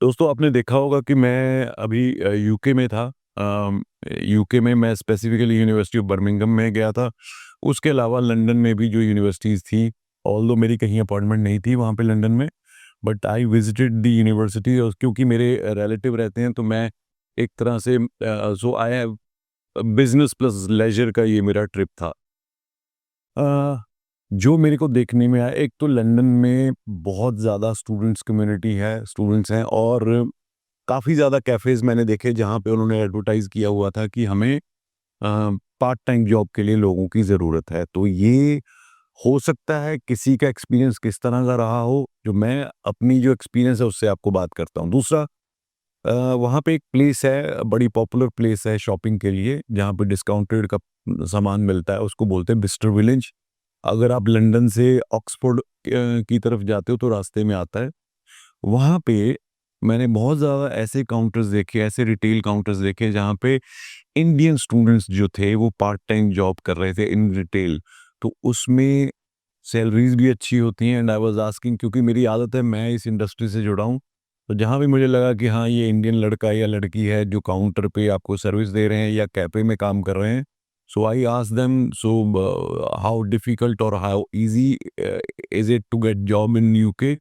दोस्तों आपने देखा होगा कि मैं अभी यूके में था। यूके में मैं स्पेसिफिकली यूनिवर्सिटी ऑफ बर्मिंघम में गया था। उसके अलावा लंदन में भी जो यूनिवर्सिटीज़ थी, ऑल्दो मेरी कहीं अपॉइंटमेंट नहीं थी वहाँ पे लंदन में, but I visited the university. और क्योंकि मेरे रिलेटिव रहते हैं तो मैं एक तरह से so I have business plus leisure का ये मेरा ट्रिप था। अ, जो मेरे को देखने में आया, एक तो लंदन में बहुत ज़्यादा स्टूडेंट्स कम्युनिटी है, स्टूडेंट्स हैं, और काफ़ी ज़्यादा कैफ़ेज़ मैंने देखे जहाँ पे उन्होंने एडवर्टाइज़ किया हुआ था कि हमें पार्ट टाइम जॉब के लिए लोगों की ज़रूरत है। तो ये हो सकता है किसी का एक्सपीरियंस किस तरह का रहा हो, जो मैं अपनी जो एक्सपीरियंस है उससे आपको बात करता हूँ। दूसरा, वहाँ पे एक प्लेस है, बड़ी पॉपुलर प्लेस है शॉपिंग के लिए, जहाँ पे डिस्काउंटेड का सामान मिलता है, उसको बोलते हैं बिस्टर विलेज। अगर आप लंदन से ऑक्सफोर्ड की तरफ जाते हो तो रास्ते में आता है। वहाँ पे मैंने बहुत ज़्यादा ऐसे काउंटर्स देखे, ऐसे रिटेल काउंटर्स देखे जहाँ पे इंडियन स्टूडेंट्स जो थे वो पार्ट टाइम जॉब कर रहे थे इन रिटेल। तो उसमें सैलरीज़ भी अच्छी होती हैं, एंड आई वाज़ आस्किंग, क्योंकि मेरी आदत है, मैं इस इंडस्ट्री से जुड़ा हूँ। तो जहाँ भी मुझे लगा कि हाँ, ये इंडियन लड़का या लड़की है जो काउंटर पे आपको सर्विस दे रहे हैं या कैफ़े में काम कर रहे हैं, so I asked them, how difficult और how easy is it to get job in UK?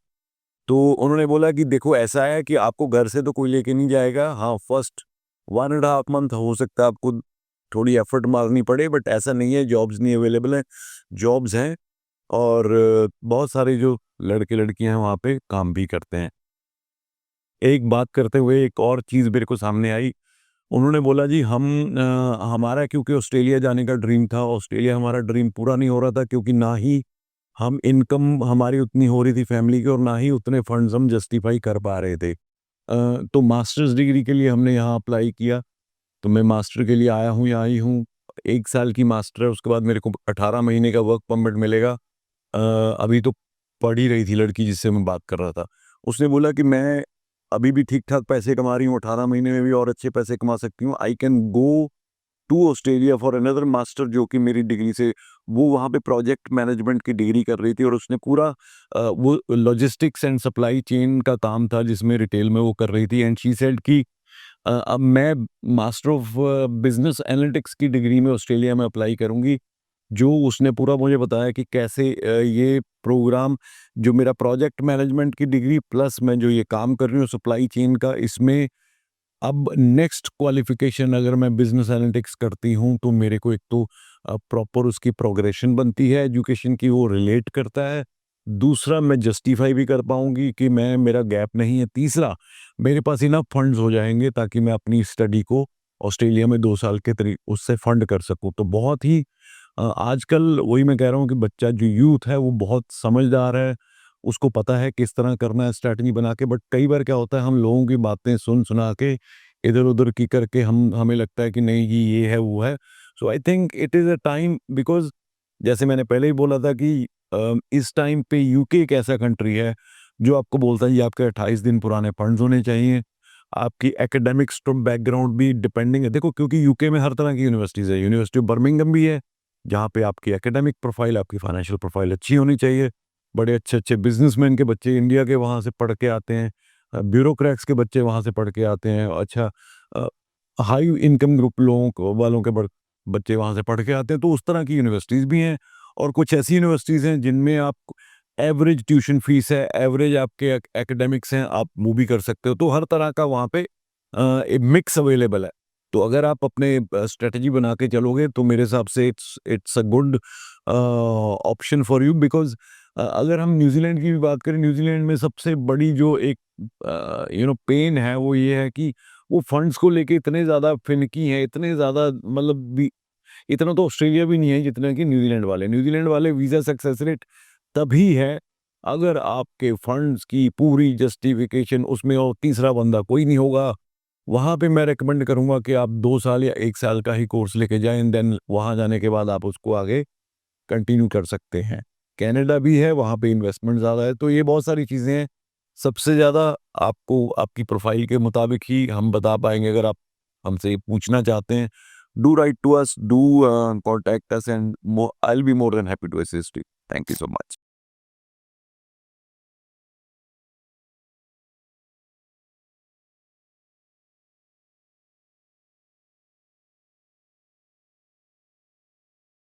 तो उन्होंने बोला कि देखो, ऐसा है कि आपको घर से तो कोई लेके नहीं जाएगा। हाँ, फर्स्ट 1 एंड हाफ मंथ हो सकता है आपको थोड़ी एफर्ट मारनी पड़े, बट ऐसा नहीं है जॉब्स नहीं अवेलेबल हैं, जॉब्स हैं। और बहुत सारे जो लड़के-लड़कियाँ हैं वहाँ पे काम भी करते हैं। एक बात करते हुए एक और चीज़ मेरे को सामने आई। उन्होंने बोला जी, हमारा क्योंकि ऑस्ट्रेलिया जाने का ड्रीम था, ऑस्ट्रेलिया हमारा ड्रीम पूरा नहीं हो रहा था क्योंकि ना ही हम इनकम हमारी उतनी हो रही थी फैमिली की, और ना ही उतने फंड्स हम जस्टिफाई कर पा रहे थे। तो मास्टर्स डिग्री के लिए हमने यहाँ अप्लाई किया। तो मैं मास्टर के लिए आया हूँ या आई हूँ। 1 साल की मास्टर है, उसके बाद मेरे को 18 महीने का वर्क परमिट मिलेगा। अभी तो पढ़ ही रही थी लड़की जिससे मैं बात कर रहा था। उसने बोला कि मैं अभी भी ठीक-ठाक पैसे कमा रही हूँ, 18 महीने में भी और अच्छे पैसे कमा सकती हूँ। I can go to Australia for another master, जो कि मेरी डिग्री से, वो वहाँ पे प्रोजेक्ट मैनेजमेंट की डिग्री कर रही थी, और उसने पूरा वो लॉजिस्टिक्स एंड सप्लाई चेन का काम था जिसमें रिटेल में वो कर रही थी। एंड शी सेड कि अब मैं मास्टर ऑफ बिजनेस एनालिटिक्स की डिग्री में ऑस्ट्रेलिया में अप्लाई करूँगी। जो उसने पूरा मुझे बताया कि कैसे ये प्रोग्राम, जो मेरा प्रोजेक्ट मैनेजमेंट की डिग्री प्लस मैं जो ये काम कर रही हूँ सप्लाई चेन का, इसमें अब नेक्स्ट क्वालिफिकेशन अगर मैं बिजनेस एनालिटिक्स करती हूँ तो मेरे को एक तो प्रॉपर उसकी प्रोग्रेशन बनती है एजुकेशन की, वो रिलेट करता है। दूसरा, मैं जस्टिफाई भी कर पाऊंगी कि मैं, मेरा गैप नहीं है। तीसरा, मेरे पास इनफ फंड्स हो जाएंगे ताकि मैं अपनी स्टडी को ऑस्ट्रेलिया में 2 साल के तरी उससे फंड कर सकूं। तो बहुत ही आजकल वही मैं कह रहा हूँ कि बच्चा जो यूथ है वो बहुत समझदार है, उसको पता है किस तरह करना है स्ट्रैटेजी बना के। बट कई बार क्या होता है, हम लोगों की बातें सुन सुना के इधर-उधर की करके हमें लगता है कि नहीं जी ये है वो है। So I think it is a time, because जैसे मैंने पहले ही बोला था कि इस टाइम पे यूके एक ऐसा कंट्री है जो आपको बोलता है ये आपके 28 दिन पुराने फंड्स होने चाहिए। आपकी एकेडमिक्स तो बैकग्राउंड भी डिपेंडिंग है। देखो, क्योंकि यूके में हर तरह की यूनिवर्सिटीज़ है। यूनिवर्सिटी ऑफ बर्मिंघम भी है, जहाँ पे आपकी एकेडमिक प्रोफाइल, आपकी फाइनेंशियल प्रोफाइल अच्छी होनी चाहिए। बड़े अच्छे-अच्छे बिज़नेसमैन के बच्चे इंडिया के वहाँ से पढ़ के आते हैं। ब्यूरोक्रेट्स के बच्चे वहाँ से पढ़ के आते हैं। अच्छा, अ, हाई इनकम ग्रुप लोगों को वालों के बच्चे वहाँ से पढ़ के आते हैं। तो उस तरह की यूनिवर्सिटीज़ भी हैं, और कुछ ऐसी यूनिवर्सिटीज़ हैं जिनमें आप एवरेज ट्यूशन फीस है, एवरेज आपके एकेडमिक्स हैं, आप मूव भी कर सकते हो। तो हर तरह का वहाँ पे एक मिक्स अवेलेबल है। तो अगर आप अपने स्ट्रैटेजी बना के चलोगे तो मेरे हिसाब से it's it's a good option for you, because अगर हम न्यूज़ीलैंड की भी बात करें, न्यूज़ीलैंड में सबसे बड़ी जो एक पेन है वो ये है कि वो फंड्स को लेके इतने ज़्यादा फिनिकी हैं, इतने ज़्यादा, मतलब भी इतना तो ऑस्ट्रेलिया भी नहीं है जितना कि न्यूज़ीलैंड वाले। न्यूज़ीलैंड वाले वीज़ा सक्सेस रेट तभी है अगर आपके फंड्स की पूरी जस्टिफिकेशन उसमें, और तीसरा बंदा कोई नहीं होगा। वहाँ पे मैं रिकमेंड करूँगा कि आप 2 साल या 1 साल का ही कोर्स लेके जाएँ, एंड देन वहाँ जाने के बाद आप उसको आगे कंटिन्यू कर सकते हैं। कनाडा भी है, वहाँ पे इन्वेस्टमेंट ज़्यादा है, तो ये बहुत सारी चीज़ें हैं। सबसे ज़्यादा आपको आपकी प्रोफ़ाइल के मुताबिक ही हम बता पाएँगे। अगर आप हमसे ये पूछना चाहते हैं, do write to us, do contact us, and I will be more than happy to assist you. Thank you so much.